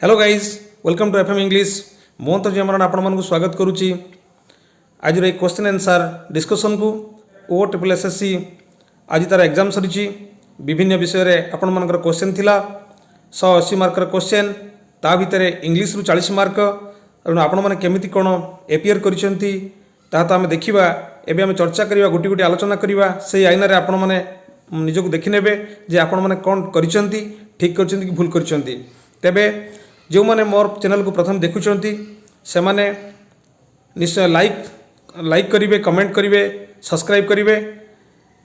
Hello guys welcome to FM English Mohan तो जमरण आपण स्वागत करुच्ची आज क्वेश्चन आंसर डिस्कसन को ओ ट्रिपल एसएससी आज तार एग्जाम सरी विभिन्न विषय में आपण मनकर क्वेश्चन थिला 180 मार्कर क्वेश्चन ता भितर इंग्लिश रु 40 मार्क तेणु आपण मैंने केमिति कौन एपियर करिसेंती ता तो आम देखा एवं आम चर्चा करवा गोटी गोटी आलोचना करवा से आईन आपण मैंने निजक देखने जे आपण मैंने कौन करिसेंती ठीक करिसेंती कि भूल करिसेंती तेबे जो मैंने मोर चैनल को प्रथम देखुंट से माने निश्चय लाइक करेंगे कमेंट करेंगे सब्सक्राइब करेंगे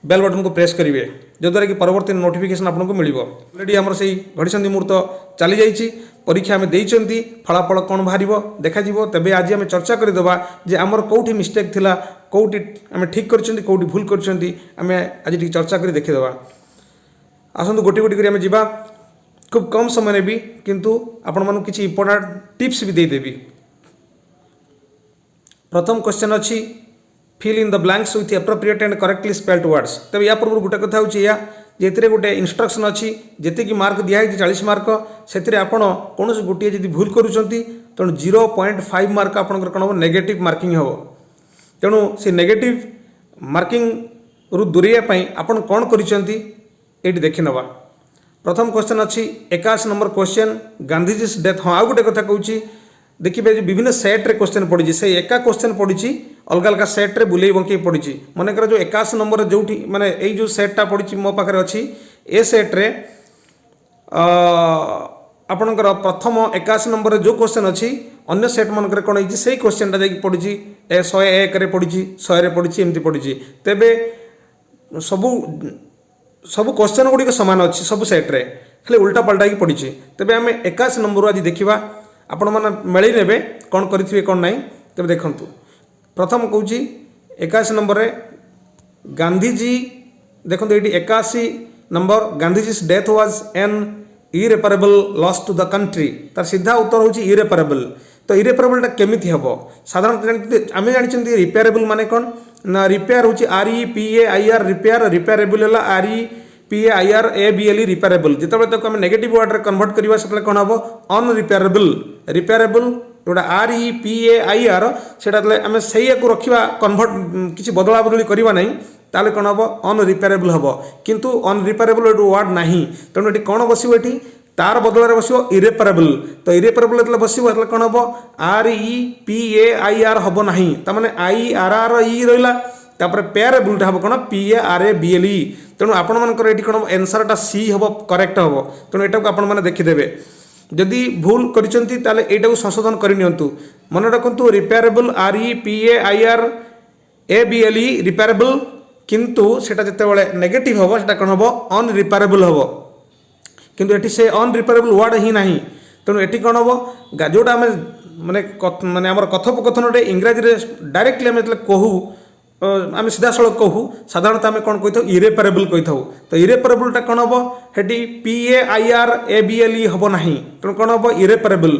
बेल बटन को प्रेस करेंगे जद्वारा कि परवर्ती नोटिफिकेशन आपको मिल ऑलरेडी आमर से घड़ी मुहूर्त चली जाइए परीक्षा आम देती फलाफल कौन बाहर देखा तेज आज आम चर्चा करदे जे आमर कौटी मिस्टेक थिला कौटी आम ठीक कर कौटी भूल कर आज चर्चा कर देखीदे आसतु गोटी गोटी कर जावा खूब कम समय भी किंतु आपण मानू किसी इंपोर्टेंट टिप्स भी देदेवी। प्रथम क्वेश्चन अच्छी fill in the blanks with appropriate and correctly spelled words तब या पूर्व गोटे कथा होती गोटे इंस्ट्रक्शन अच्छी जी मार्क दिखाई 40 मार्क से आपड़ कौन गोटे जब भूल करुँच तेणु 0.5 मार्क आपंकर कौन हम नेगेटिव मार्किंग हम तेणु से नेगेटिव मार्किंग रु दूरेवाई आपड़ कौन कर देखी नवा। प्रथम क्वेश्चन अच्छी 81 नंबर क्वेश्चन गांधीजी डेथ हाँ आउ गोटे कथा कहूँ देखिए विभिन्न सेट्रे क्वेश्चन पड़ी से एका क्वेश्चन पड़ी अलग अलग सेट्रे बुले बंकई पड़ी मनकर जो 81 नंबर जो माने यही जो सेट्टा पड़ी मो पाखे अच्छी ए सेट्रे आपणकर प्रथम 81 नंबर जो क्वेश्चन अच्छी अन्य सेट मनकर कौन है से क्वेश्चनटा जा पड़ी 101 पड़ी 100 पड़ी एमती पड़ी तेबे सब क्वेश्चन गुड़िक सामान अच्छी सब सेट्रे खाली उल्टा पल्टा पड़ी तेज आम 81 नंबर आज देखा आपण मैंने मेल ने कौन करेंगे कौन ना तेज देखूँ प्रथम कौच 81 नंबर गांधीजी देखो ये 81 number Gandhiji death was an irreparable loss to the country तार सीधा उत्तर हूँ इरेपारेबल तो इरेपारेबलटा केमिति हम साधारण आम जानते रिपेयरेबल माने कौन ना रिपेयर हूँ REPAIR रिपेयर रिपेयरेबल है REPAIRABLE रिपेयरेबल जिते आम नेगेटिव वर्ड रे कन्वर्ट करवा से कौन हम अनरिपेयरेबल रिपेयरेबल जोटा REPAIR से आम से रखा कन्वर्ट किसी बदला बदली करवा ना ताले कौन हम अनरिपेयरेबल हम किंतु अनरिपेयरेबल वर्ड ना तेणु ये कौन बस तार बदल बस इरेपारेबल तो इरेपारेबल जो बस कौन हम REPAIR हम ना ताने IRRE रहा पेयरेबुलटा हम कौन PARABLE तेणु आपण मानकर ये कौन एनसरटा सी हम करेक्ट हम तेणु यहाँ को आपण देखीदे जदि भूल करें यू संशोधन करनी मन रखु रिपेयरेबल REPAIRABLE रिपेयरेबल किंतु सेटा जितेबाला नेगेटिव हम से कौन हम अनरिपेयरेबल हम किंतु ये से अनरिपेयरेबल वर्ड ही ना तेणु ये कौन हम जोटा आम माने माने आम कथोपकथन इंग्राजी डायरेक्टली आम जो कहूँ आम सीधा सड़क कहूँ साधारणतः आम कौन कही इरेपारेबल कही तो इरेपारेबलटा कौन हम हेटी PAIRABLE हम ना तेणु कौन हम इरेपारेबल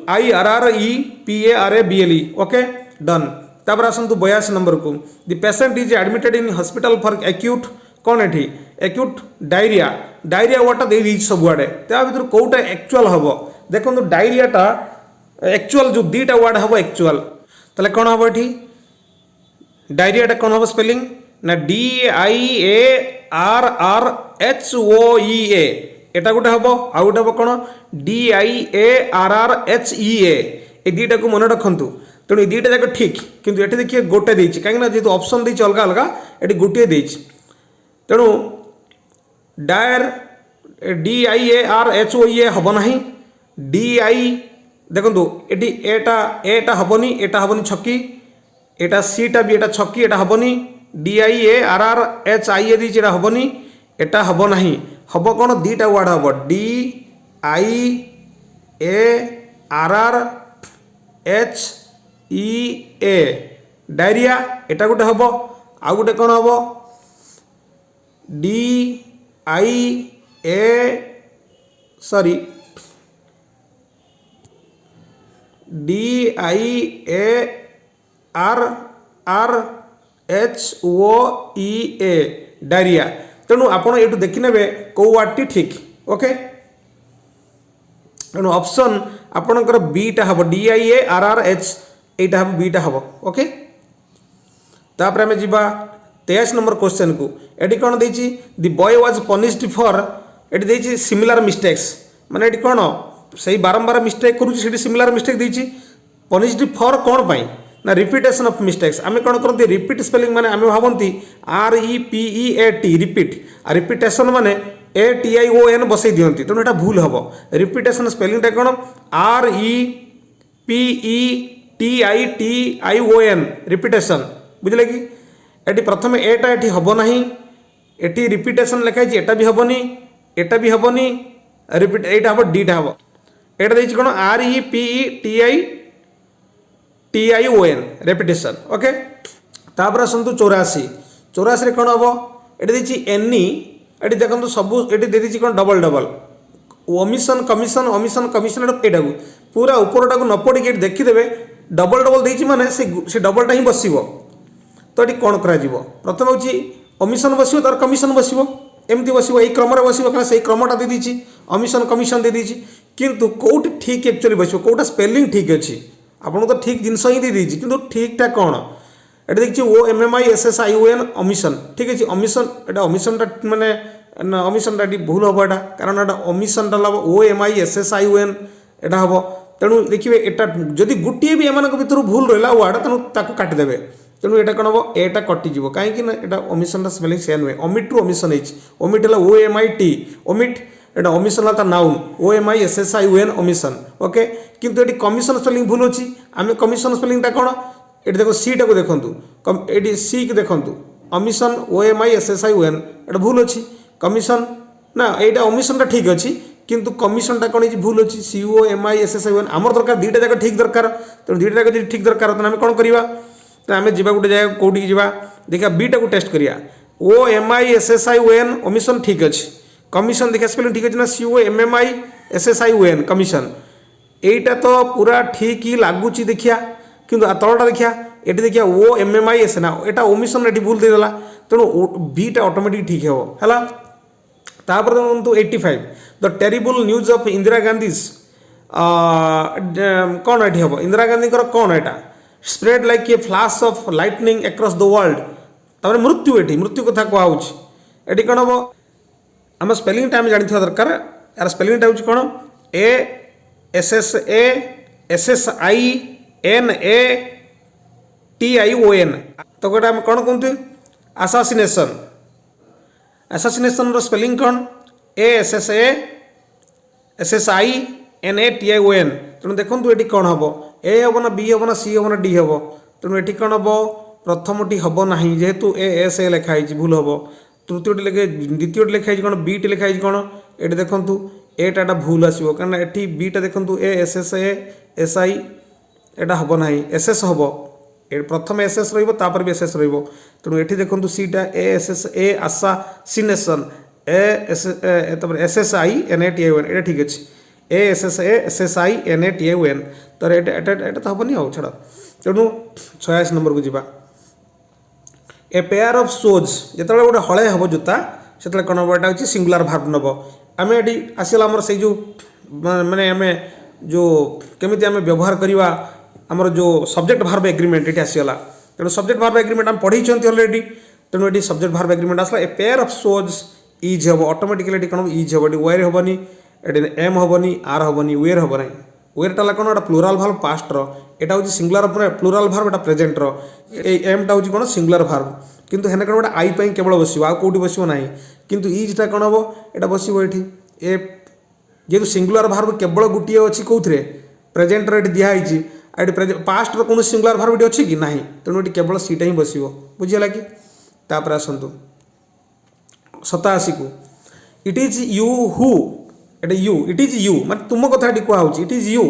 IRREPARABLE ओके डन। तापर आसतु 82 नंबर को the patient is admitted in hospital for acute कौन एठी एक्यूट डायरिया डायरिया वर्डटा दे सब आड़े त्या भर कौटा एक्चुअल हम देखो डायरियाटा एक्चुअल जो दीटा वर्ड हम एक्चुअल ताले कौन हम ये डायरियाटा कौन हम स्पेलिंग ना DIARRHOEA एटा गोटे हम आउ गोटे हम कौन DIARRHEA ये दीटा को मन रखु तेणु ये दीटा जाक ठीक किंतु ये देखिए गोटे देती कहीं जेहतु ऑप्शन देती अलग अलग ये गोटे देती तेणु डायर DIARRHOEA हम ना DI देखो ये एटा हेनी एटा हेनी छकी एटा सीटा भी एटा छकी एटा हेनी DIARRHIA दी हेनी एटा हम ना हम कौन दीटा वर्ड हम DIARRHEA डायरिया एटा गोटे हम आउ गोटे कौन हम DIARRHOEA डायरिया तेणु आपड़ ये देखने कौ वार्डटी ठीक ओके तेणु ऑप्शन आपणकर बीटा हम DIARRH एटा हम बीटा हम ओके। तापर आम जा 23 नंबर क्वेश्चन को एटी कौन देछि the boy was punished for एटी देछि सिमिलर मिस्टेक्स माने एटी कौन सही बारंबार मिस्टेक करूछि सेठी सिमिलर मिस्टेक देछि पनिश्ड फॉर कौन पाई ना रिपीटेशन ऑफ मिस्टेक्स आम कौन करती रिपीट स्पेलिंग माने आम भावती REPEAT रिपीट आ रिपीटेशन माने ATION बसई दियंती तेणु एटा भूल हम रिपीटेशन स्पेलिंगटा कौन REPETITION रिपीटेशन बुझे कि एटी प्रथम एटा एटी हम ना एटी रिपीटेशन लिखाई एटा भी हेनी एटा भी हेनी रिपीट एटा हम डीटा हम एटा देखिए कौन REPETION रेपिटेशन ओके। तापर आसतु 84 कौन हम ये देखिए एनी ये देखो सब ये दे कौन double double omission commission omission commission एटा पूरा उपरटा को न पड़ी देखीदे डबल डबल देती माने से डबलटा ही बस तो ये कौन करा प्रथम हूँ ओमिशन बस तार कमिशन बस एमती बस यही क्रम बस क्या से क्रमटा दे दी ओमिशन कमिशन दे दी किंतु कौट ठीक एक्चुअली बस कौटा स्पेलिंग ठीक अच्छी आपको तो ठीक जिनस ही दे दी कि ठीकटा कौन ये देखिए OMISSION ओमिशन ठीक अच्छे ओमिशन एटा ओमिशनटा माने ओमिशनटा भूल हम एटा कारण एटा ओमिशनटा हम OMISSION एटा हम तेणु देखिए एटा जदि गोटे भी एम भर भूल रहा वार्ड तेणु ताको काटिदेवे तेणु एटा कौन हम एटा कटिज कहीं एटा ओमिशन स्पेलिंग से नुहे ओमिट रु ओमिशन ओमिट है OMIT ओमिट एटा ओमिशन है नाउन OMISSION ओमिशन ओके किंतु ये कमिशन स्पेलिंग भूल अच्छी आम कमिशन स्पेलिंगटा कौन ये देखो सी टा को देखु ये सी की देखु ओमिशन OMISSION एटा भूल अच्छी कमिशन ना यहाँ ओमिशनटा ठीक अच्छी किंतु कमिशनटा कौन भूल अच्छी COMISSION आमर दरकार दुईटा जाक ठीक दरकार तेणु दुईटा जाक ठीक दरकार तो आम कौन करवा तो आम जा गोटे जगह कौटी जा देखा बीटा को टेस्ट करिया OMISSION ओमिशन ठीक अच्छी कमिशन देखा स्पेलिंग ठीक अच्छे ना COMMISSION कमिशन यहीटा तो पूरा ठीक ही लगुच देखिया किंतु तलटा देखिया ये देखिया OMMIS ना यहाँ ओमिशन ये भूल देदेला तेणु बीटा ऑटोमेटिक ठीक है तापर देखो 85 the terrible news of Indira Gandhi कौन ये हम इंदिरा गांधी कौन यहाँ spread like a flush of lightning across the world तापर मृत्यु ये मृत्यु कथा कहूँ कौन हम आम स्पेलिंग टाइम जानी दरकार यार स्पेलिंग हूँ कौन ASSANATION तो गोटे आम कौन कहते आसासिनेशन आसासिनेशन स्पेलिंग कौन ASSANATION तेणु देखो ये कौन हम ए हम ना बी हम ना सी हम ना डी हम तेणु ये कौन हम प्रथमटी हम ना जेहेतु ASA लिखाई भूल हम तृतीय लिखे द्वितीय लिखाई कौन बीटी लिखाई कौन ये देखूँ एटा भूल आसो कारण ये बीटा देखूँ ASSASI एटा हम ना SS हम प्रथम SS रही भी SS तेणु ये देखूँ सीटा ASSA आसासिनेशन SSINATION ये ठीक अच्छे ASSASSINATION तो ये तो हेनी आउ छाड़ तेणु 86 नंबर को जीवा ए पेयर ऑफ शूज जो गोटे हले हम जोता से कौन हम यहाँ हूँ सिंगुलर भार्ब नब आम ये आसला आमर से जो माने आम जो केमी आम व्यवहार करवा आमर जो सब्जेक्ट भार्ब एग्रीमेंट ये आसगला तेणु सब्जेक्ट भार्ब एग्रीमेंट आम पढ़ी अलरेडी तेणु ये सब्जेक्ट भार्ब एग्रीमेंट आसला a pair of shoes is हम ऑटोमेटिकली कौन इज हम वेयर हेनी ये एम हेनी आर हेनी वेयर हम ना वेयरटा कौन एटा प्लूराल भार्ब पास्टर एटा हूँ सिंगुलर प्लूराल भार्ब एटा प्रेजेंटर एमटा हूँ कौन सिंगुलर भार्ब किंतु हेने कौन गोटे आई केवल बस कौटी बस ना किंतु इजटा कौन हम यहाँ बस ये जेहतु सिंगुलर भार्ब केवल गोटे अच्छी कौन प्रेजेंटर ये दिखाई ये पास्टर कौन सिंगुलर भार्ब ये अच्छी कि ना तेणु ये केवल सीटा ही बस बुझीगला कि तापर आसतु 87 को it is you who ate you it is you मैं तुम कथा कहूँ it is you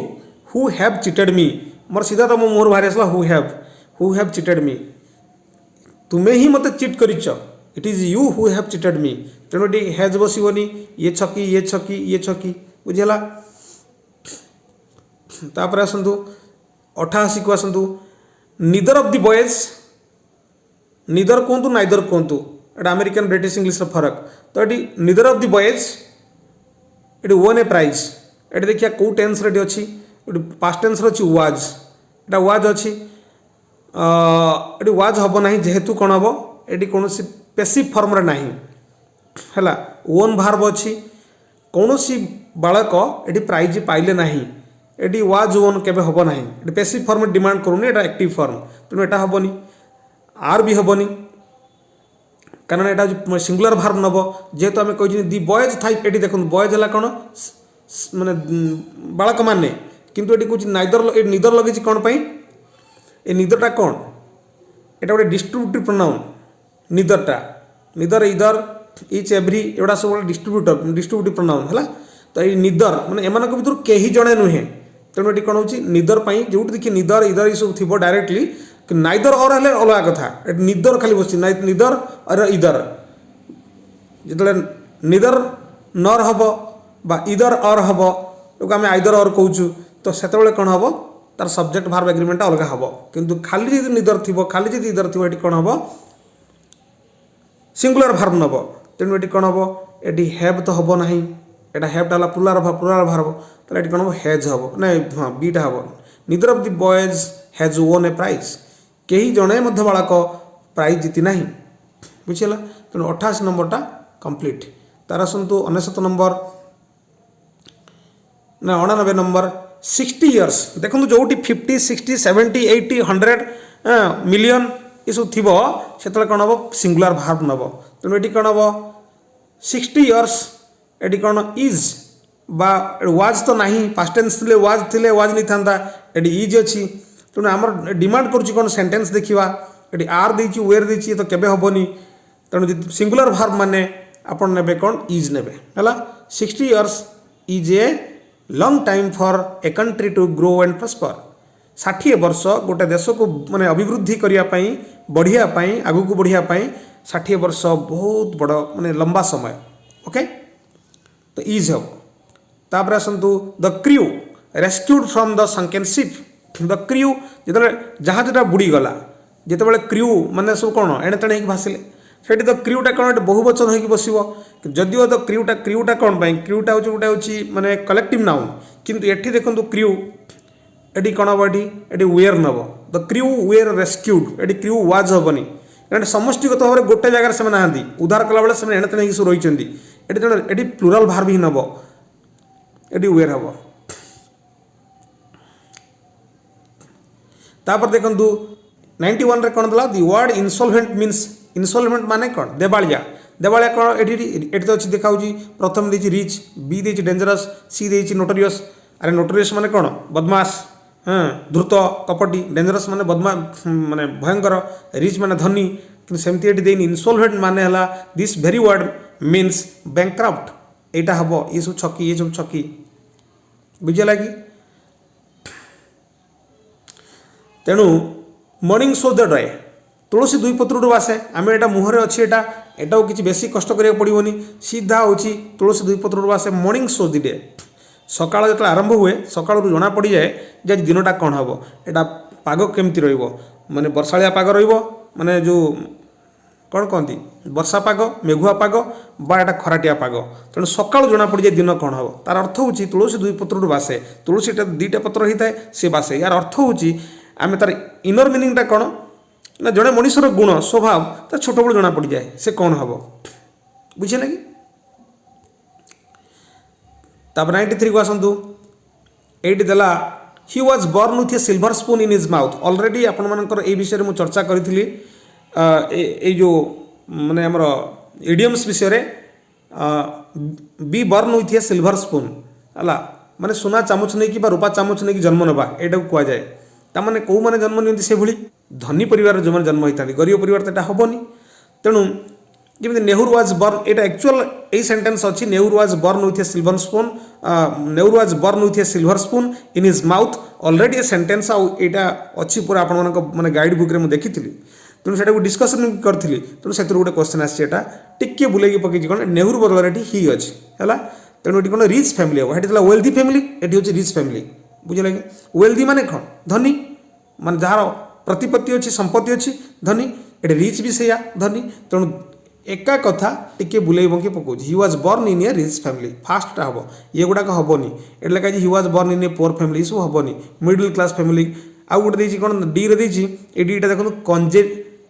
who have cheated me मोर सीधा तुम मोहर बाहर आसला हु हैव चिटेड मी तुम्हें ही मत चिट कर it is you who have cheated me तेणु ये हैज बसनी ये छकी बुझीगला तापर आसतु 88 को आसतु निदर ऑफ द बॉयज निदर कहतु नाइदर कहतु एटा अमेरिकन ब्रिटिश इंग्लिश फरक तो ये निदर ऑफ द बॉयज ये वोन ए प्राइज ये देखिए कौ टेन्स रे अच्छी पास्ट टेन्स अच्छी वाज एटा वाज अच्छी ये वाज हम ना जेहेतु कौन हम ये कौन पैसिव फॉर्म रे नहीं है ओन भार्ब अच्छी कौन बालक ये प्राइज पाइले ना ये वाज ओन केबे हम ना ये पैसिव फॉर्म डिमांड करूनी एटा एक्टिव फॉर्म तेणु एटा हेनी आर भी हेनी कारण यहाँ सिंगुलर भार्ब नब जेहेतु आम कही दि बॉयज थाई ये देखो बॉयज है कौन माने बालक माने किंतु ये कौन नाइदर निदर लगे कौन पाई ए निदरटा कौन एटा गोटे डिस्ट्रीब्यूटिव प्रोनाउन निदरटा निदर इदर इच एव्री एगुड़ा सब डिस्ट्रीब्यूटिव प्रोनाउन है तो ये निदर माने एमान भर कहीं जड़े नुहे तेणु ये कौन हो निदर जो देखिए निदर इदर ये सब थी डायरेक्टली नाइदर और है अलग कथा निदर खाली बस निदर और इदर जो निदर नर हम बा इदर और हम आम आइदर और कहूँ तो से कौन हम तार सब्जेक्ट भार्ब एग्रीमेंट अलग हम किंतु खाली जी निदर थी खाली जी इदर थी ये कौन हम सिंगुलर भार्ब नब तेणु ये कौन हम ये हैव तो हम ना यहाँ हैवटा है प्लुराल भार्ब तो ये कौन हम हैज हम ना हाँ बीटा हम neither of the boys has won a prize कहीं जड़े बालक प्राइज जीति ना बुझीगला तेणु 88 नंबरटा कंप्लीट तार आसतु 99 नंबर ना 99 नंबर 60 इयर्स देखो जो 50 60 70 80 100 मिलियन ये सब थी से कौन हम सिंगुलर भार्ब नब तेणु ये कौन हम 60 इयर्स ये कौन इज बा वाज तो नहीं पास्ट टेंस थे वाज नहीं था ये इज अच्छी तेणु आम डिमांड कौन सेंटेंस देखा ये आर देची वेर देची तो केबे हेनी तेणु सिंगुलर भार्ब माने आपन नेबे कौन इज नेबे है 60 years is a long time for a country to grow and prosper 60 वर्ष गोटे देश को माने अभिवृद्धि करने बढ़ियापाई आगू को बढ़ियापाई 60 वर्ष बहुत बड़ माने लंबा समय ओके तो इज हम तापर आसतु the crew rescued from the sunken ship the crew जो जहाजटा बुड़ीगला जिते क्रू माने सब कौन एणे तेणे भासिले से द क्रूटा कौन बहुवचन हो बस जदिव द क्रूटा कौन क्रूटा हूँ गोटे हूँ माने कलेक्टिव नाउन किंतु एठी देखो क्रू ये कौन हम ये वेयर नब द क्रू वेयर रेस्क्यूड ये क्रू वाज हेनी कारण समष्टिगत भाव में गोटे जगार से ना उद्धार कला बेले से एणे तेणे सब रही ये प्लुराल भार्ब ही नब ये वेयर हम तापर देखु 91 रे कौन देला the word insolvent means insolvent माने कौन देवालिया देवालिया कौन ये तो अच्छी देखा प्रथम देची रिच बी देची डेंजरस सी देची नोटोरियस अरे नोटोरियस माने कौन बदमाश हाँ द्रुत कपटी डेंजरस माने बदमा माने भयंकर रिच माने धनी कि सेमती ये देनी इनसॉल्वेंट माने हला this very word means bankrupt एटा हम ये सब छकी ये सब छकी बुझे कि तेणु मॉर्निंग शो द डे तुलसी दुई पत्र बासे आम यहाँ मुहर अच्छी एटा किसी बेसी कष्ट करा पड़ोनी सीधा हूँ तुलसी दुई पत्र बासे मॉर्निंग शो द डे सकाल जो आरंभ हुए सकाल जना पड़ जाए जे दिनटा कौन हम यहाँ पाग केमती माने वर्षाया पाग माने जो कौन कहती वर्षा पाग मेघुआ पाग बा एटा खराटिया पाग तेणु सकाल जना पड़ जाए दिन कौन हम तार अर्थ हूँ तुलसी दुई पत्र बासे तुलसीटा दुईटा पत्र होता है सी बासे यार अर्थ हूँ आम तार इनर मिनिंगटा कौन ना जड़े मनुष्यर गुण स्वभाव तो छोट बड़ जना पड़ जाए से कौन हम बुझे कि तापर 93 को आसतु ये देला he was born with a silver spoon in his mouth already आपण मानकर ए विषय में चर्चा करी जो माने हमर इडियम्स विषय be born with a silver spoon है माने सोना चामच नहीं कि रूपा चामच नहीं जन्म नवा एटा को कह जाए ताने कौ मैंने जन्म नि से भली धनी परिवार जो मैंने जन्म होता गरीब परिवार तो यहाँ हेनी तेणु जमी नेहरू वाज बर्न यहाँ एक्चुअल यही सेंटेंस अच्छी Nehru was born with a silver spoon Nehru was born with a silver spoon in his mouth already a sentence आईटा अच्छी पूरा आपण माने गाइड बुक में देखी तेणु से डिस्कसन करी तेणु से गोटे क्वेश्चन आसा टिके बुले पकई कौन नेहरू बदल ही अच्छी है तेणु ये कौन रिच फैमिली हम ये वेल्दी फैमिली ये हूँ रिच फैमिली बुझे कि वेल्दी माने कौन धनी मान जार प्रतिपत्ति अच्छी संपत्ति अच्छी धनी ये रिच भी से धनी तेणु एका कथा टिके बुले बंकी पकाउछ he was born in a rich family फास्टटा हम ये गुड़ाक हेनी एट लगे he was born in a poor family सब हेनी मिडिल क्लास फैमिली आउ गोटे कौन डी रे ये डीटा देखो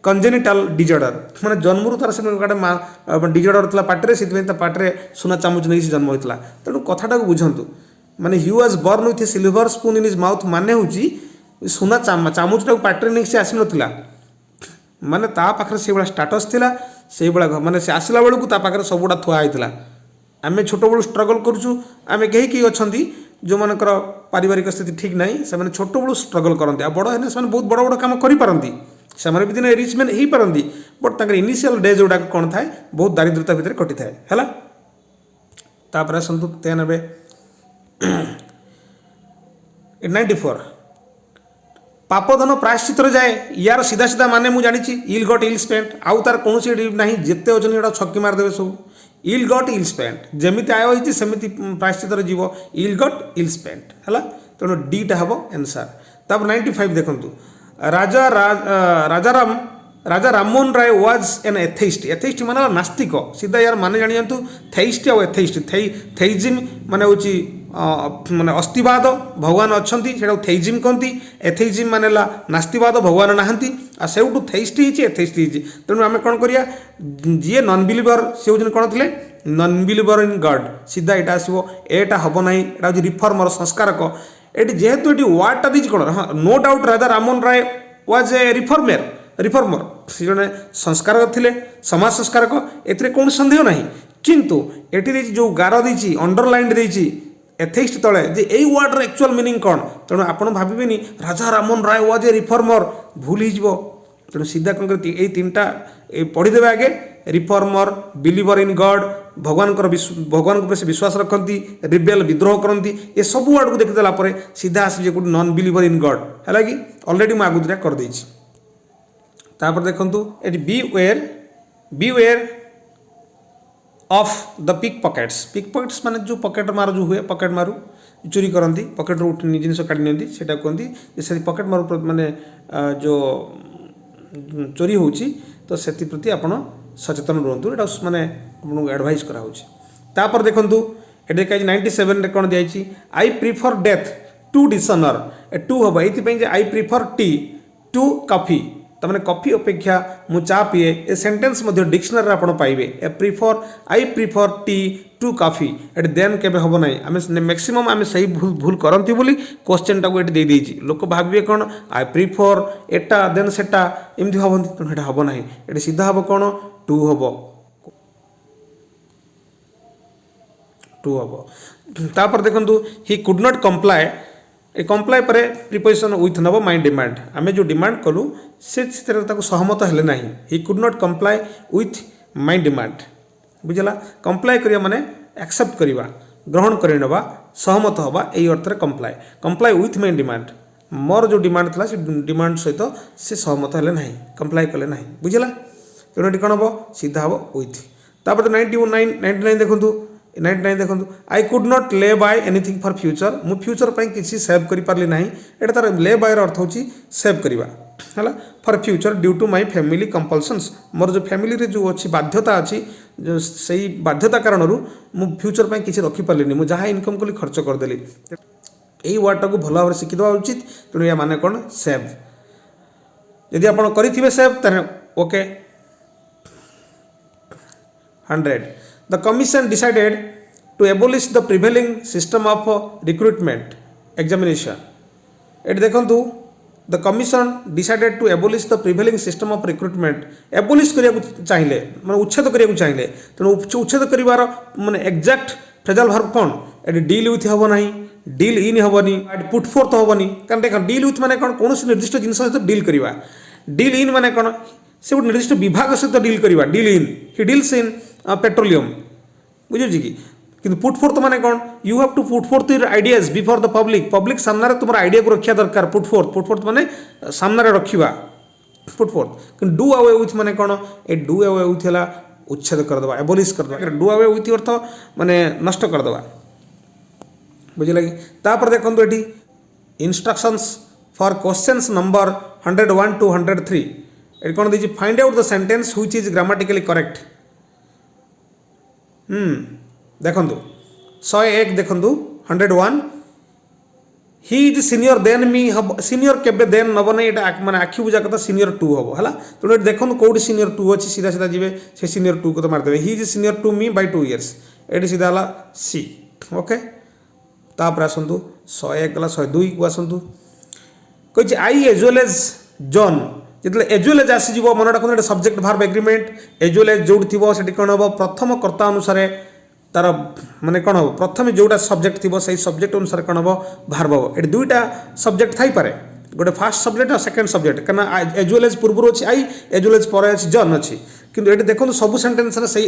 कंजेनिटाल डिजर्डर माने जन्मरू तार से गोटे डिजर्डर था पाटे से पाटे सुना चामच नहीं जन्म होता तेणु कथाटा को बुझंतु माने he was born with a silver spoon in his mouth माने होची सुना चामचटा पाटे नहीं से आसी नथिला माने ता पाखरे से बड़ा स्टाटस थिला से बड़ा माने से आसला बेलू ता पाखरे सबुड़ा थुआ होता आम छोट बड़ू स्ट्रगल करूँ आम कहीं अच्छा जो मानकर पारिवारिक स्थिति ठीक ना से छोट बड़ू स्ट्रगल करते बड़ है से बहुत बड़ बड़ कम करपारती से भी दिन रिच मैन हो पारती बट तक इनिशियल डेज गुड़ा कौन थाए बहुत दारिद्रता भितर कटि थाए है तापर आसतु 94 पापधन प्रायश्चित जाए यार सीधा सीधा माने मुझे जानी इल गट इल स्पेंट आउ तार कौन ना जिते अच्छे छक्की मारदेवे सब इल गट इल स्पेंट जमी आय होती सेमती प्रायश्चित जीव इल गट इल स्पेंट है तेणु डीटा हम आंसर तब 95 देखु राजा Rammohan Roy was an atheist माने नास्तिक सीधा यार माने जानी थेइस्ट आ एथेइस्ट थेइजिम माने होची माने अस्तिवाद भगवान अच्छा से थेइजिम कहती एथेइजिम माने नास्तिवाद भगवान नहांती आ सेउटू थेइस्ट ही एथेइस्ट ही तेणु आम कौन करिया जी नॉन बिलीवर से होजन कौन थे नॉन बिलीवर इन गॉड सीधा यहाँ आसो एटा हम ना यहाँ हूँ रिफर्मर संस्कारक ये जेहेतु ये वार्डटा दी कौन हाँ no doubt Raja Rammohan Roy was a reformer से जड़े संस्कारक थे समाज संस्कारक ए कौन सन्देह ना किंतु ये जो गार देती अंडरलाइन देती एथेइस्ट तले जे यही वार्डर एक्चुअल मीनिंग कौन तेणु आप भावेनि राजा Rammohan Roy was a reformer भूल हो तेणु सीधा कौन करती यही तीनटा पढ़ीदेवे आगे रिफर्मर बिलीवर इन गॉड भगवान को से विश्वास रखती रिबेल विद्रोह करती ये सब वार्ड को देखीदेला सीधा आसी गोटे नॉन बिलीवर इन गॉड है कि ऑलरेडी मुझे आगुदरा कर देछि तापर देखंतु एटी beware of the pickpockets माने जो पॉकेट मार जो हुए पॉकेट मारू चोरी करती पॉकेट रू जिन काढ़ी नि से कहती से पॉकेट मारू माने जो चोरी होची तो से प्रति आप सचेतन रुहतु यहाँ माने एडवाइस करापर देखु ये कहीं 97 कौन दिखाई I prefer death to dishonour to हम ये I prefer tea to coffee तमाने कॉफी अपेक्षा मु चा पीए ए सेंटेंस डिक्शनरी आप पाइबे I prefer tea to coffee एट देन केबे हम ना आम मैक्सिमम आम सही भूल करती बोली क्वेश्चन टाक ये दे देछि लोक भाविए कौन आई प्रिफर एटा देन सेटा एमती भावती तेणु ये हम ना ये सीधा हम कौन टू हम तापर देखु he could not comply A comply पर प्रिपोजिशन विथ नब माई डिमांड आम जो डिमांड कलु से सहमत हेले ना he could not comply with my demand बुझला कंप्लाई करिया माने एक्सेप्ट करिवा ग्रहण करि नबा सहमत हवा यही अर्थ कंप्लाई विथ माई डिमांड मोर जो डिमांड था से डिमांड सहित से सहमत हेले ना कंप्लाई कले ना बुझला तेणु ये कौन हम सीधा हम विथ तापर 99 देखु 99 देखो आई कुड नॉट ले बाय एनीथिंग फॉर फ्यूचर मु फ्यूचर पर किसी सेव कर पार्ली ना ये तार ले बायर अर्थ हो सेव करवा है for future due to my family compulsions मोर जो फैमिली रे जो अच्छी बाध्यता अच्छी जो सही बाध्यता कारण मु फ्यूचर पर किसी रखिपारे मुझे जहाँ इनकम कली खर्च करदेली यही वर्डटा को भल भाव शिखिदेवा उचित तेणु या माने कौन सेव यदि आप करेंगे सेव तेरे okay 100 The commission decided to abolish the prevailing system of recruitment examination. It देखंतु the commission decided to abolish the prevailing system of recruitment. Abolish करिया चाहिए माने उच्छेद करिया चाहिए तेणु उच्छेद करिवार माने एग्जैक्ट फ्रेजल वर्ब कौन एटी डील विथ हम ना डील इन हेनी पुट फोर्थ हेनी कारण देख डील विथ माने कौन कौन निर्दिष्ट जिन सहित डील करवा डील इन माने कौन से गोटे निर्दिष्ट विभाग सहित डील करवा deal in he deals in petroleum बुझे कि पुट फोर्थ माने कौन you have to put forth your ideas before the public सामने तुम आइडिया को रखा दरकार पुट फोर्थ माने सामने रखा पुट फोर्थ कि डू अवे विथ माने कौन ए डू अवे विथ है उच्छेद करदे एबोलिश करदे डू अवे विथ अर्थ माने नष्ट करदे बुझे लगे तापर देखो ये instructions for questions number 101 to 103 ये कौन दीजिए find out the sentence which is grammatically correct देखु 101 देखु 101 हि इज सीनियर देन मी हम सीनियर केबे देन नब ना यहाँ माने आखि बुझा कथा सीनियर 2 हम है तेणु देखो कौट सीनियर 2 अच्छी सीधा सीधा जी से सीनियर 2 को तो मारदे he is senior to me by 2 years ये सीधा है सी ओके तापर आसतु 101 गला 102 को आसतु कही I as well as John जो एज वेल एज आसीज मन रखते subject verb agreement as well as जो थी से कौन हम प्रथम कर्ता अनुसार तार माने कौन हम प्रथम जोटा सब्जेक्ट थी से सब्जेक्ट अनुसार कौन हम भार्ब हम ये दुईटा सब्जेक्ट थी पारे गोटे फास्ट सब्जेक्ट और सेकेंड सब्जेक्ट कहीं एज वेल एज पूर्व अच्छी आई एज वेल एज पर अच्छी जन अच्छी किंतु ये देखो सब सेन्टेन्स से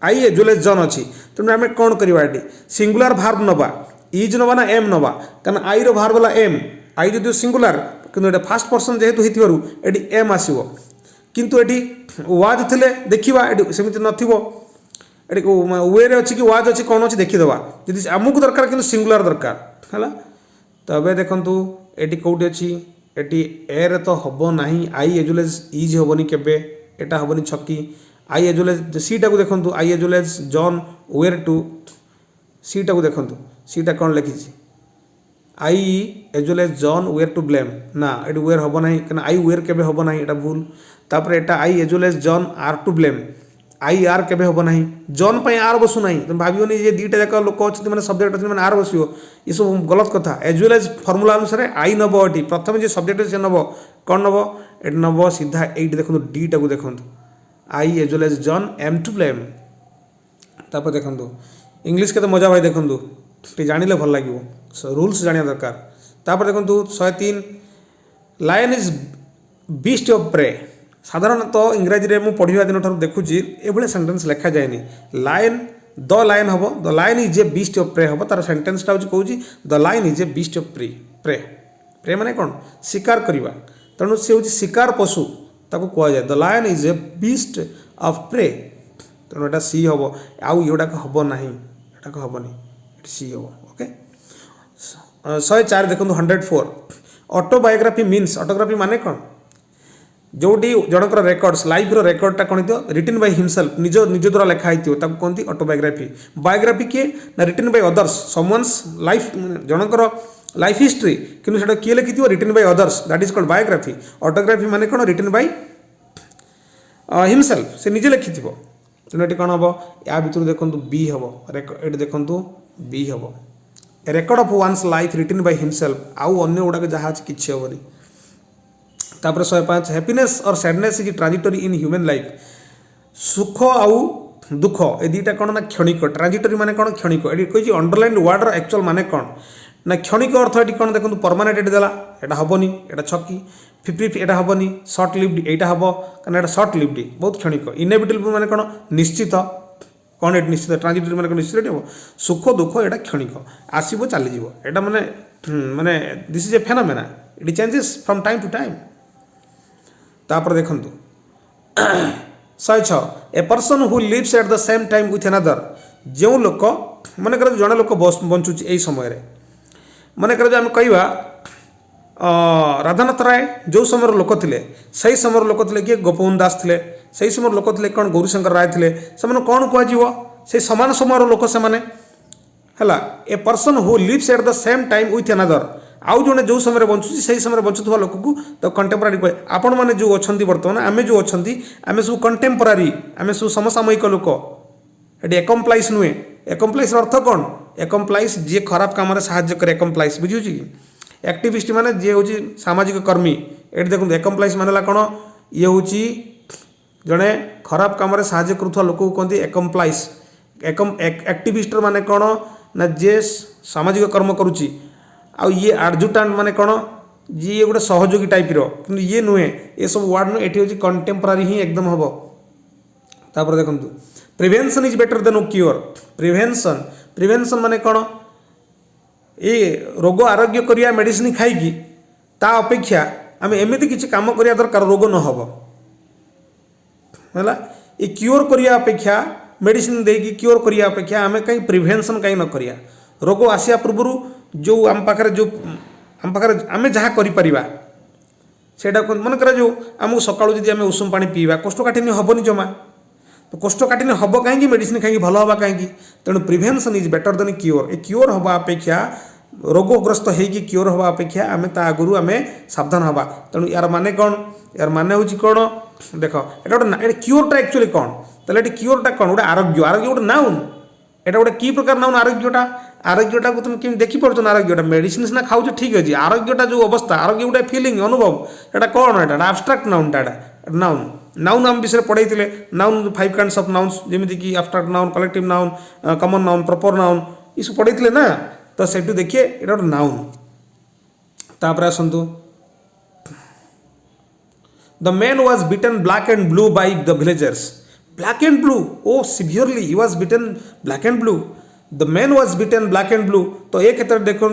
आई एज वेल एज जन अच्छी तेणु आम कौन करवा ये सिंगुलार भार्ब नवा इज नवा ना एम नवा कहीं आई भार्ब वाला एम आई जो सिंगुलार किंतु ये फास्ट पर्सन जेहेतु होती ये एम आसो किंतु ये वाज थे देखा ये सेमती नथिबो ये वे अच्छी कि वाज अच्छी कौन अच्छी देखीदे जी आमको दरकार कि सिंगुलार दरकार है तब देखु ये कौटी अच्छी ये एर तो हम ना I as well as is हेनी केबे एटा हेनी छकी आई एज वेल एज सीटा को देखु I as well as John were to सीटा को देखु सीटा कौन लिखी I as well as John were to blame ना ये वेयर हम ना कहीं आई वेयर केबे हम ना यहाँ भूल तापर एटा I as well as John are to blame I are केबे हम ना जॉन पर आर बसु ना तुम भावनी ये दुईटा जाक लोक अच्छे मैंने सब्जेक्ट अच्छे मैंने आर बस ये सब गलत कथा एज वेल एज फर्मुला अनुसार आई नब ये प्रथम जो सब्जेक्ट से नब कौन नब ये नब सीधा ये देखो डीटा को देखो I as well as John am to blame तापर देखो इंग्लीश के मजा भाई देखो जानिले भल लगे रूल्स जाना दरकार तापर देखो 103 lion is beast of prey साधारणतः इंग्राजी में मुझे पढ़ा दिन देखुची ये सेंटेंस लिखा जाए लायन द लायन हम the lion is a beast of prey हम तार सेंटेंसटा हूँ कौन the lion is a beast of prey prey prey माने कौन शिकार करवा तेणु सी हूँ शिकार पशु ताको कहुए the lion is a beast of prey तेणु यहाँ सी हम आउ युवाक हम ना यहाँ हेनी सी हम ओके 104 देखो 104 ऑटोबायोग्राफी मीन्स ऑटोग्राफी माने कौन जोटी जनकर रेकर्ड्स लाइफ रेकर्डटा कौन थो रिटन बाय हिमसेल्फ निज निज द्वारा लिखाई कहती ऑटोबायोग्राफी बायोग्राफी किए ना written by others someone's life जनकर लाइफ हिस्ट्री किंतु सेटा किए लिखि written by others that is called biography autography माने कौन रिटन बाय हिमसेल्फ से निजे लिखि तेणु ये कौन हम या भर देखो बी हम ये देखो बी हम record of one's life written by himself आउ अन्य गुड़ाक जहाँ अच्छी किसी हेनी तापर 105 हैप्पीनेस और sadness is transitory in human life सुख आउ दुख ए दुईटा कौन ना क्षणिक ट्रांजिटरी माने कौन क्षणिक ये कही अंडरलाइन वर्ड एक्चुअल माने कौन ना क्षणिक अर्थ ये कौन देखो परमानेंट ये देला यहाँ हेनी यहाँ छकी फिफ्टी यहाँ हेनी सर्ट लिव्ड यहाँ हम कहीं यहाँ सर्ट लिव्ड बहुत क्षणिक इनेविटेबल माने कौन निश्चित कौन ये निश्चित ट्रांजिटरी माने निश्चित हम सुख दुख यहाँ क्षणिक आसो चलीज यहाँ माने माने this is a phenomena it changes from time to time तापर देखु 106 a person who lives at the same time with another जो लोक मन कर जड़े लोक बंचुच यही समय मन कर आम कह राधानाथ राय जो समय लोक थे से समय लोक थे किए गोपबंधु दास थे से समय लोक थे कौन गौरीशंकर राय थे से कौन कह सामान समय लोक से है a person who lives at the same time with another आउ जड़े जो समय बंचुची से समय बंचुवा लोक को तो कंटेम्पोरारी कहे आपण मैंने जो अच्छा बर्तमान आम जो अच्छा आम सब कंटेम्पोरारी आम सब समसामयिक लोक ये एकम्प्लाइज नुहे एकम्प्लाइज अर्थ कौन एकम्प्लाइज जी खराब कम साहाय्य करे एकम्प्लाइज बुझे कि एक्टिविस्ट माने जी हूँ सामाजिक कर्मी ये देखो एकम्प्लाइज मानला कौन ये हूँ जड़े खराब कम साहाय्य करुवा लोक को कहते एकम्प्लाइज एक्टिविस्ट माने कौन ना जे सामाजिक कर्म करुच्ची आ ये आडजुटाट माने कौन जी ये गोटे सहयोगी टाइप कि ये नुहे ये सब वार्ड नुहे ये हूँ कंटेम्पोरारी ही एकदम हम तापर देखो prevention is better than cure prevention prevention माने कौन ये रोग आरोग्य करिया मेडिसिन खाई ता अपेक्षा आम एमती किसी काम करिया दरकार रोग न हम है ये क्योर करिया अपेक्षा मेडिसिन देकी क्योर करिया अपेक्षा आम कहीं प्रिवेंशन कहीं न करिया रोग आसिया पूर्व जो आम पाखे जो आम पाखे आम जहाँ करा से मन कर जो आमको सकालू जब आम उषुम पा पीवा कोष्ठकाठिन्य हेनी जमा तो कोष्ठकाठिन्य हम कहीं मेडिसिन खाई भल हवा कहीं तेणु prevention is better than cure A cure हवा अपेक्षा रोगग्रस्त होगी क्योर हवा अपेक्षा आम ता आगु आम सावधान हवा तेणु यार माने कौन यार माने हूँ कौन देख एटा गोटे क्योरटा एक्चुअली कौन ताले क्योरटा कौन गोटे आरोग्य आरोग्य गोटे नाउन एटा गोटे कि प्रकार नाउन आरोग्यटा को तुम केमी देखिपुर आरोग्यटा मेडिसिन सीना खाऊ ठीक अच्छे आरोग्यटा जो अवस्था आरोग्य गोटे फिलिंग अनुभव एटा कौन एटा आब्स्ट्राक्ट नाउनटा नाउन नाउन आम विषय पढ़े नाउन 5 काइंड्स ऑफ नाउन्स जमीती कि abstract noun collective noun common noun proper noun ये पढ़े ना तो से देखिए ये गोटे नाउन तापर आसतु the man was beaten black and blue by the villagers black and blue ओ severely he was beaten black and blue the man was beaten black and blue तो ए क्षेत्र में देखु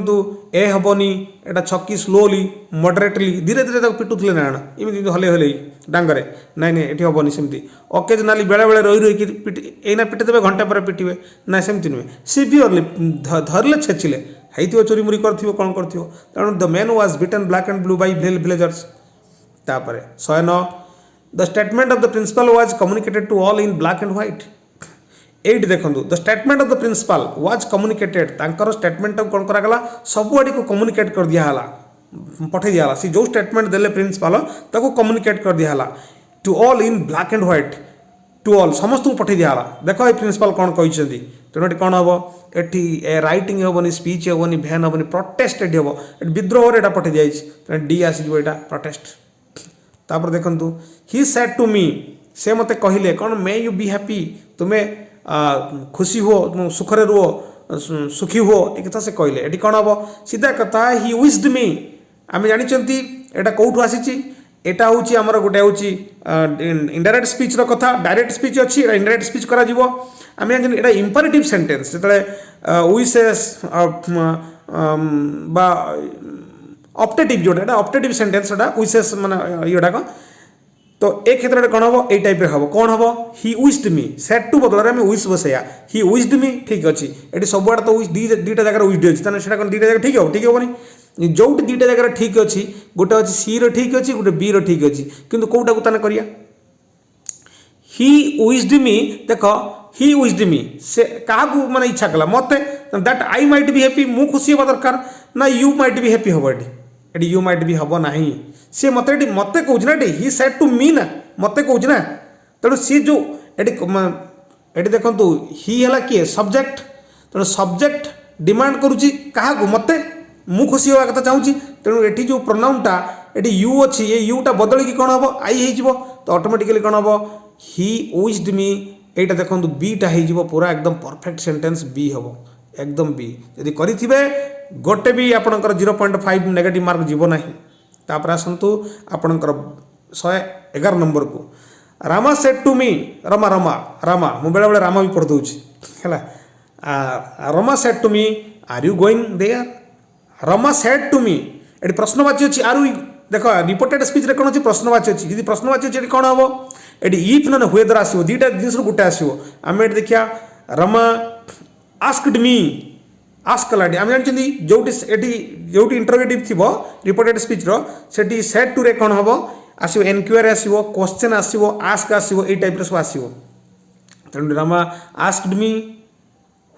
ए हेनी एटा छक्की स्लोली मॉडरेटली धीरे धीरे पिटुले ना इमती हले हले डांगरे नाई नाई ये हेनी सेमती ओकेजनाली बेले बेले रही रही एना पिटिदेवे घंटे पर पिटे ना सेमती नुहे सिवियरली धरले छेचिले हाइथिव चोरी मुरी कर कौन कर तेणु the man was beaten black and blue by villagers तापर 109 the statement of the principal was communicated to all in black and white एट देखो the statement of the principal was communicated तांकर स्टेटमेंट कौन करागला सबुआड़ी को कम्युनिकेट कर दियाला पठे दियाला सी जो स्टेटमेंट देले प्रिंसिपल ताको कम्युनिकेट कर दियाला to all in black and white to all समस्त को पठे दियाला देखो ये प्रिंसिपल कौन कहते तेणु ये कौन हम एटी राइटिंग हेनी स्पीच हेनी भैन हेनी प्रोटेस्ट ये हम विद्रोह यहाँ पठे जाइए डी आसीज यहाँ प्रोटेस्ट तापर देखु ही सेड टू मी से मते कहले कौन मे यू बी हैप्पी तुम्हें खुशी हो तुम सुखरे रुह सुखी हो एक कथा से कहले ये कौन हम सीधा कथा ही विश्ड मी आम जानी एटा कौटू आसी एटा हूँ आमर गोटे हूँ इनडायरेक्ट स्पीच कथा डायरेक्ट स्पीच अच्छी इनडायरेक्ट स्पीच करा आम जानी एटा इंपेरेटिव सेंटेंस जो विशेष बा ऑप्टेटिव जोटा ऑप्टेटिव सेंटेंस विशेष माने ये तो एक क्षेत्र में कौन हम ये टाइप हम कौन हम he wished me said to बदल में विश बसैया ही विश्ड मी ठीक अच्छे ये सबुआड़े तो दुईटा जगह विश्ड अच्छी से दुईटा जगह ठीक हम ठीक हेनी जो दुईटा जगह ठीक अच्छी गोटे अच्छी सी ठीक अच्छी गोटे बी ठीक अच्छी किंतु कौटा को करिया ही विश्ड मी देख ही विश्ड मी से क्या माने इच्छा कला मत that I might be happy मु खुशी हवा दरकार ना यू माइट बी हैप्पी हम ये यू माइट बी हम ना सी मत मत कौच ना ही सेड टू मी ना मत कौच ना तेणु सी जो ये देखो ही है किए सब्जेक्ट तेणु सब्जेक्ट डिमांड करुच्ची क्या मत मु खुशी हवा कथा चाहूँगी तेणु ये जो प्रोनाउनटा ये यू अच्छी ये यूटा बदल की कौन हम आई हो तो ऑटोमेटिकली कौन हम ही विश्ड मी एटा देखो बीटा हो पूरा एकदम परफेक्ट सेंटेंस बी हम एकदम बी यदि करेंगे गोटे भी आपंकर 0.5 नेगेटिव मार्क जीव ना तापर आसतु आपणकर 111 नंबर को Rama said to me Rama Rama Rama मु बेले बेले रामा भी पढ़ दूची है Rama said to me are you going there Rama said to me ये प्रश्नवाची अच्छी आर यू देख रिपोर्टेड स्पीच रे कौन अच्छी प्रश्नवाची अच्छी यदि प्रश्नवाची अच्छी कौन हम ये इफ ना वेदर आसो दुईटा जिन गोटे आसो आम ये देखिया रमा आस्क्ड मी आस्क कलाटी आम जानते जो इंटरोगेटिव थी रिपोर्टेड स्पीच रो सेड टू रे कौन हम आसो एनक्वायरी आसो क्वेश्चन आसो आस्क आसो ये टाइप सब आसो तेणु रमा आस्क्ड मी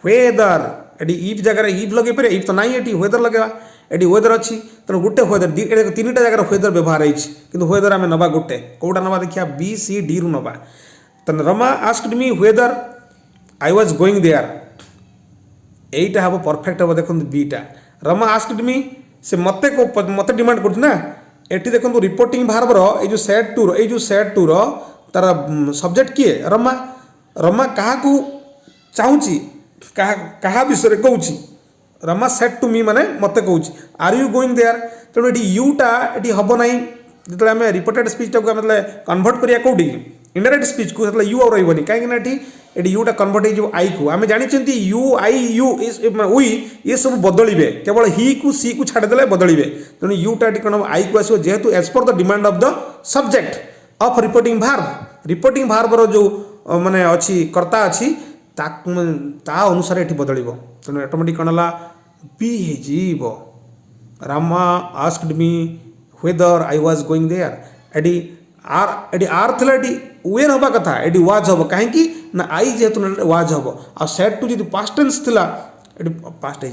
वेदर ये इफ जगह इफ लगे पारे इफ तो ना ये वेदर लगे ये वेदर अच्छी तेणु गोटे वेदर तीन जगह वेदर व्यवहार होती वेदर आम नवा गोटे कौटा नवा देखिए बी सी डी रु नवा तेणु Rama asked me whether I was going there यहीटा हम परफेक्ट हम देखो बीटा रमा आस्क्ड मी से मत मत डिमांड करना ये देखो रिपोर्टिंग भार्बर ये सेड टू तार सब्जेक्ट किए रमा रमा क्या चाहूँगी क्या विषय कहूँ रमा सेड टू मी माने मत कहूँ आर यू गोइंग देयर तेणु ये यूटा ये हम ना जो आम रिपोर्टेड स्पीच टाक कन्वर्ट करिया कौटी इनडायरेक्ट स्पीच को यू आउ रही कहीं ये यूटा कन्वर्ट हो आई को आम जानी यू आई यू वी ये सब बदलिए केवल ही को सी को छाड़देले बदलिए तेणु यूटा कौन आई को आसो जेहेतु as per the demand of the subject of reporting भार्बर जो माने अच्छी कर्ता अच्छी ता अनुसार ये बदल तेणु ऑटोमेटिक कौन है बी हो Rama asked me whether I was going there एडी आर थी वेयर हवा कथा ये वाज हम कहीं ना आई जेहेतु वाज हम आ सेड टू जी पास्ट टेंस थिला ये पास्ट है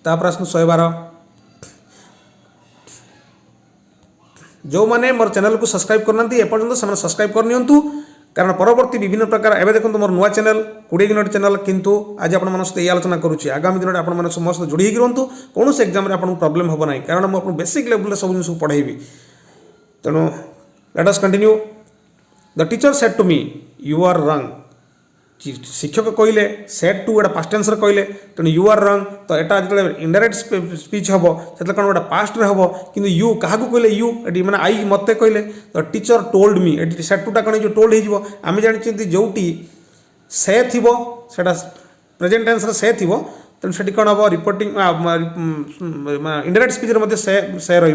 तापर आसनु 112 जो मैंने मोर चैनल को सब्सक्राइब करना एपर्तंत से सब्सक्राइब करनी कारण परवर्ती विभिन्न प्रकार एवं देखो मोर नुआ चैनल 20 मिनट चैनल किंतु आज आप सहित आलोचना करुच्ची आगामी दिन में आप समस्त जोड़ी रुहतु कौन से एग्जाम आपको प्रोब्लेम हम ना कारण मुझे बेसिक लेवल सब जिन पढ़ेबी तेणु let us continue the teacher said to me you are wrong शिक्षक कहले सेड टू गोटे पास्ट टेंस कहले तेणु यू आर रंग तो यहाँ जो इनडायरेक्ट स्पीच हम से कौन गोटे पास्ट हम कि यू क्या कहले यू ये मैंने आई मत कहले तो टीचर टोल्ड मी ये सेड टूटा कौन जो टोल्ड होमें जानते जोटी से थी से प्रेजेंट टेंस से थी तेणु से कौन हम रिपोर्टिंग इनडायरेक्ट स्पीच से रेड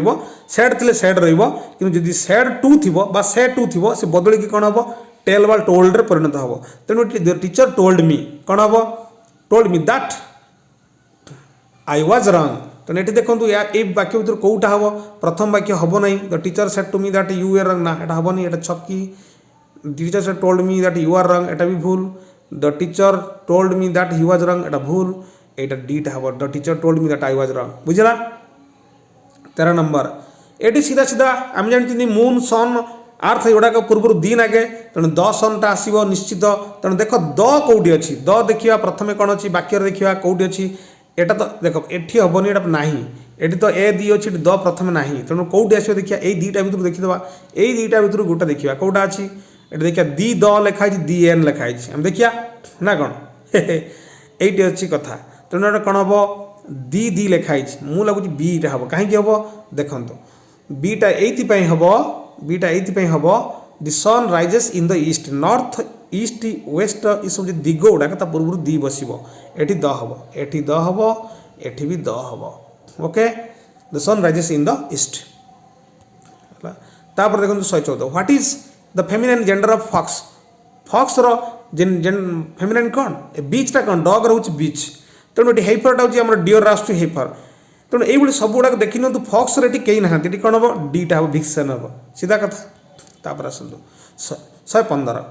थे सेड रही सेड टू थी से टू थी से बदल कौन हम टेल बा टोल्ड रे परिणत हम तेणु टीचर टोल्ड मी कौन हम told me that I was रंग तेणु ये देखो ये वाक्य भर कौटा हम प्रथम वाक्य हम ना the teacher said to me that you are wrong ना यहाँ हेनी ये छक्की teacher said told me that you are wrong एटा भी भूल the teacher told me that he was wrong एटा भूल एटा डीटा हम the teacher told me that I was wrong बुझला 13 नंबर ये सीधा सीधा आम जानते मून सन आर्थ गुड़ाक पूर्व दिन आगे तेणु द सनटा आसो निश्चित तेणु देख द कौटी अच्छी द देखा प्रथम कौन अच्छी वाक्य देखा कौटी अच्छी एटा तो देख एटी हेनी एटा ना ये तो ए दी अच्छी द प्रथम ना तेणु कौटी आसो देखिए यही दुईटा भर देखीदे यही दुईटा भर गोटे देखा कौटा अच्छी ये देखिए दी द लिखाई दी एन लिखाई आम देखिया ना कौन ये अच्छी कथा तेणु कौन हम दी लिखाई मुझे लगुच बीटा हम कहीं हम देखो बीटा ये हम बीटा ये हम the sun rises in the east north east west ये सब दिग गुड़ाक पूर्व दी बस ये द हम ये द हम ये भी द हम okay the sun rises in the east तापर देखो 114 what is the feminine gender of fox fox रो फेमिनाइन कौन बीचटा कौन डॉग रोच बीच तेणु ये हेफरटा हूँ डियर आस हेफर तेणु ये सब गुड़ाक देखी नि फॉक्स रे कहीं ना कौन हम डीटा हम भिक्सन हम सीधा कथा आसतु 115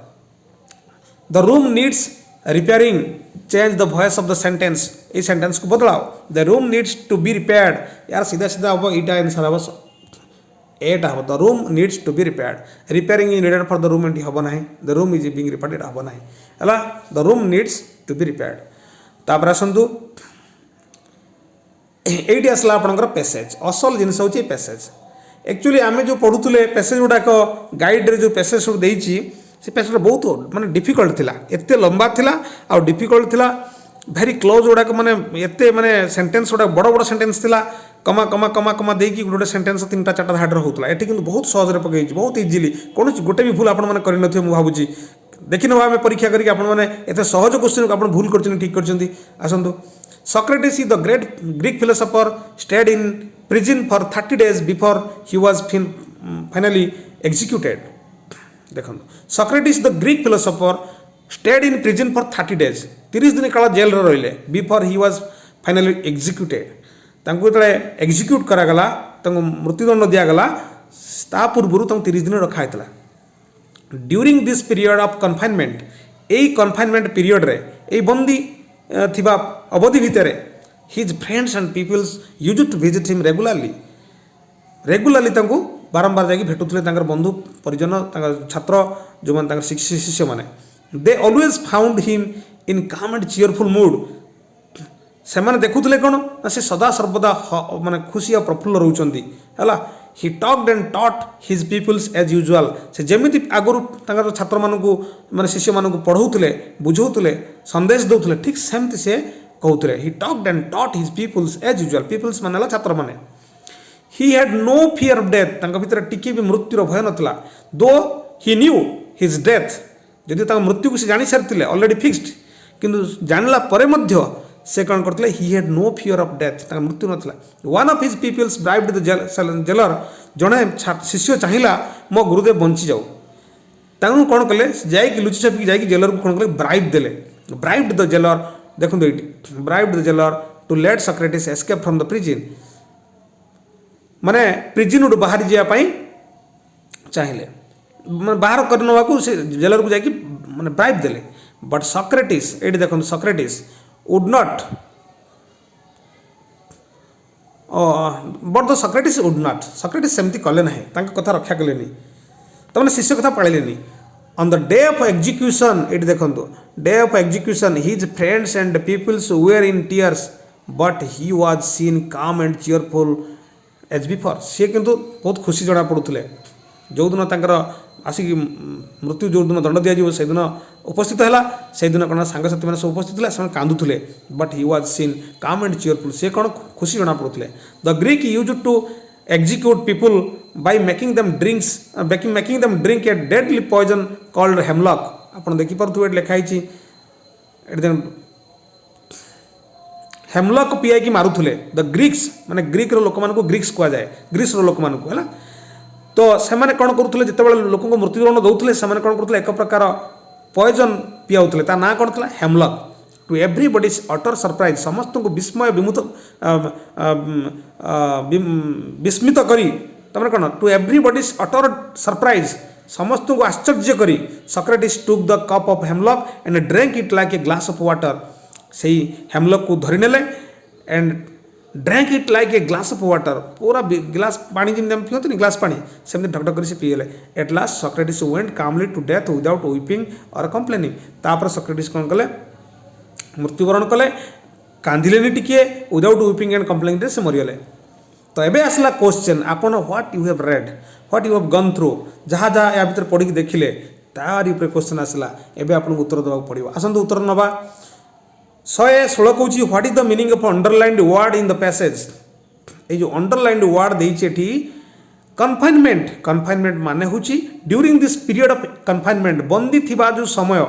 the room needs repairing change the voice of the sentence ये सेंटेंस को बदलाओ the room needs to be repaired यार सीधा सीधा हम यहाँ आंसर हम एटा हम the room needs to be repaired repairing is needed for the room and हम ना the room is being repaired हम ना है the room needs to be repaired तापर आसतु ये आसला आपंकर पैसेज असल जिनस हूँ पैसेज एक्चुअली आम जो पढ़ुले पैसेज गुड़ाक गाइड रे जो पैसेज सब देती से पैसेज बहुत माने डिफिकल्ट थिला एते लंबा थिला आ डिफिकल्ट थिला भेरी क्लोज गुड़ाक माने एते माने सेंटेंस गुड़ा बड़ बड़ सेंटेंस थिला कमा कमा कमा कमा देकी गोटे सेंटेंस 3टा 4टा धाड़ होता है ये बहुत सहज पकई बहुत इजिली कौन गोटे भी भूल आपने कर भावुँ देखी ना आम परीक्षा करके आपने सहज क्वेश्चन को आप भूल कर ठीक कर आसतु Socrates is the great Greek philosopher stayed in prison for 30 days before he was finally executed. देखो Socrates the Greek philosopher stayed in prison for 30 days 30 दिन काल जेल रहिले before he was finally executed. तांको तले execute करागला तांको मृत्युदंड दियागला ता पूर्वरु तांको 30 दिन रखा हैतला. During this period of confinement AE confinement period रे एई बंदी थिबा अवधि भितर his friends and peoples use to visit him regularly बारंबार जाकि भेटुले बंधु परिजन छात्र जो मैंने शिष्य मैंने they always found him in काम एंड चीयरफुल मूड से मैंने देखुले कौन ना से सदा सर्वदा माने खुशी और प्रफुल्ल रोचंती है he talked and taught his peoples as usual से जमी आगुरी छात्र मानू माने शिष्य मानू पढ़ाऊले बुझाऊले संदेश दौले ठीक सेमती से कहते he talked and taught his peoples as usual peoples माने छात्र माने he had no fear of death भीतर टिके भी मृत्युर भय नथिला दो ही न्यू हिज डेथ जदि मृत्यु को से जानी सारी ऑलरेडी फिक्स्ड किंतु जानला परे मध्य से कौन करते he had no fear of death मृत्यु नथिला one of his peoples bribed the jailer जड़े शिष्य चाहिला मो गुरुदेव बंची जाऊ ताऊ कौन कले जाकि लुचि छपिक जाकि जेलर को कौन कले ब्राइब देले ब्राइब्ड द जेलर देखो ये bribed the jailer to let Socrates escape from the prison माने प्रिजन बाहरी जावाई चाहिए बाहर कर नवाकू से जेलर को जाकि माने ब्राइब देले बट सक्रेटिस एटी देखो Socrates would not but the Socrates would not Socrates सेमती कले ना कथा रक्षा कले तमें शिष्य कथा पाड़े on the day of execution ये देखो day of execution his friends and peoples were in tears but he was seen calm and cheerful as before सी किंतु बहुत खुशी जना पड़ुले जो दिन तंकर आसिक मृत्यु जो दिन दंड दिया से दिन उपस्थित है से दिन कौन सांगसाथी मैंने सब उपस्थित है कांदुले but he was seen calm and cheerful से कौन खुशी जना पड़ुले the Greek use to execute people by making them drink a deadly poison called hemlock आपण देखि परथु एट लिखा हिची एट देन हेमलॉक पिया की मारुथुले द ग्रीक्स माने ग्रीक रो लोक मान को ग्रीक्स कहा जाए ग्रीस रो लोक मान को हैला तो से माने कोन करूथुले जते बेले लोक को मृत्युदंड दउथुले से माने कोन करूथुले एक प्रकार पॉइजन पियाउथुले ता ना कोन थला hemlock to everybody's utter surprise समस्त को विस्मय विस्मित करी तमने कौन टू एवरीबॉडीज अटर सरप्राइज समस्त को आश्चर्य करी Socrates took the cup of hemlock and drank it like a glass of water से हेमलॉक को धरी नेले and drank it like a glass of water पूरा गिलास पानी जमी हम पियंतनी ग्लास पानी सेमती ढकढक कर से पीले at last Socrates went calmly to death without weeping और कंप्लेनिंग तापर सक्रेटिस कौन कले मृत्युवरण कले कांदिले टिके विदाउट वीपिंग एंड कंप्लेनिंग से मरीगले तो एबे आसला क्वेश्चन आपन what you have read what you have gun through जहाँ जहाँ या भीतर पढ़ी देखिले तार ऊपर क्वेश्चन आसला एबे आपन उत्तर देवा पड़ो आसतु उत्तर नवा 116 कहूँ what is the meaning of underlined word in the passage ये जो अंडरलाइंड वर्ड देती कन्फाइनमेंट माने हूँ during this period of confinement बंदी थिबा जो समय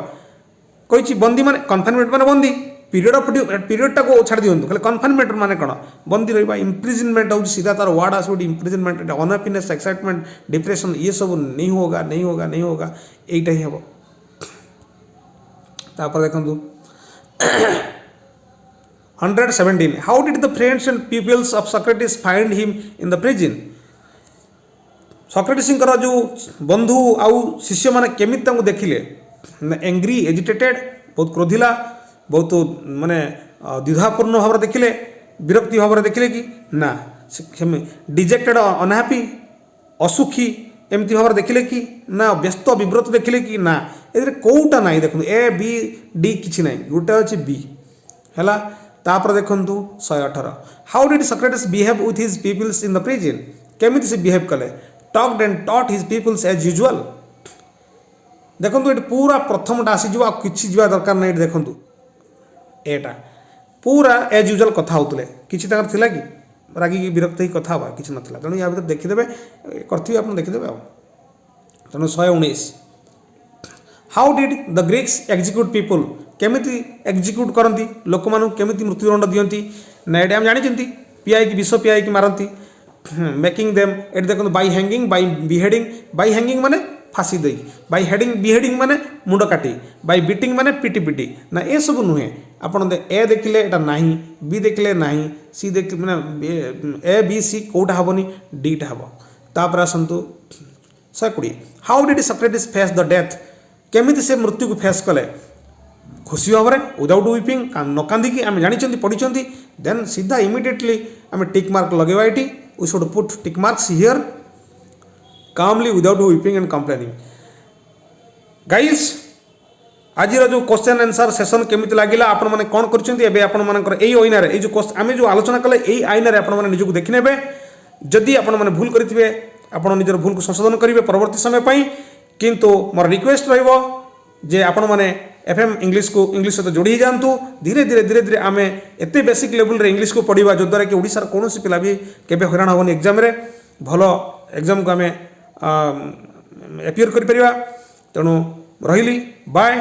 कही बंदी माने कन्फाइनमेंट माने बंदी पीरियडटा को छाड़ दिंतु खाली कन्फाइनमेंट माने कौन बंदी रहा इम्प्रिजनमेंट हूँ सीधा तार वर्ड आस इम्प्रिजनमेंट अनहैप्पीनेस एक्साइटमेंट डिप्रेशन ये सब नहीं होगा यहीटा ही हम तापर देखु 117 how did the friends and peoples of Socrates find him in the prison Socrates जो बंधु आउ शिष्य माने केमिति देखिले एंग्री एजिटेटेड बहुत क्रोधिला बहुत माने द्विधापूर्ण भाव देखिले विरक्ति भाव देखिले कि ना डिजेक्टेड अनहैप्पी असुखी एमती भाव देखिले कि ना व्यस्त विव्रत देखिले कि ना ए कौटा ना देखो ए बी डी किसी ना गोटे अच्छे बी है तापर देखु 118 how did Socrates behave with his peoples in the prison केमिति से बिहेव कले talked and taught his peoples as usual देखो ये पूरा प्रथम आसीज आ कि दरकार ना देखु एटा पूरा एज यूजुअल कथा होते किसी थिला कि रागिकी विरक्त ही कथा हवा कि ना तेणु या भर देखीदे करते आप देखीदे तेणु 119 how did the Greeks execute people केमिति एग्जीक्यूट करती लोक मान केमिति मृत्युदंड दियंती ना ये आम जानी पियाई विष पियाई मारती मेकिंग देम ये देखो बाय हैंगिंग बाय बिहेडिंग माने फाँसी दे बाय हेडिंग बिहेडिंग माने मुंड काटी बाय बीटिंग माने पिटी पिटी ना ये सब नुहे आपड़ ए देखिले एटा नहीं बी देखिले नहीं सी देख मैंने ए बी सी कौटा हेनी डीटा हम तापर आसतु 120 how did Socrates face the death केमिति से मृत्यु को फेस कले खुशी भाव में विदाउट वीपिंग न कांदिकी आम जानी पढ़ी देन सीधा इमिडिएटली आम टिक मार्क लगेवा ये we should put tick marks here calmly without weeping and complaining guys आज जो क्वेश्चन आंसर सेशन केमिति लगिला आपण माने कोन करछन्ती एबे आपण मानकर एई ओइनारे एई जो आमे जो आलोचना कले एई आइनारे आपण माने निजको देखिनेबे जदि आपण माने भूल करिथिबे आपण निजर भूल को संशोधन करिवे परवर्ती समय पई किंतु मोर रिक्वेस्ट रहइबो जे आपण माने एफएम इंग्लिश सहित जोड़ी जातु धीरे धीरे धीरे धीरे आम एत बेसिक लेवल रे इंग्लिश को पढ़ा जो द्वारा कि ओडिशार कौन पिला भी केबे हैरान हेनी एग्जाम रे भल एग्जाम को आम एपियर कर तेणु रही बाय।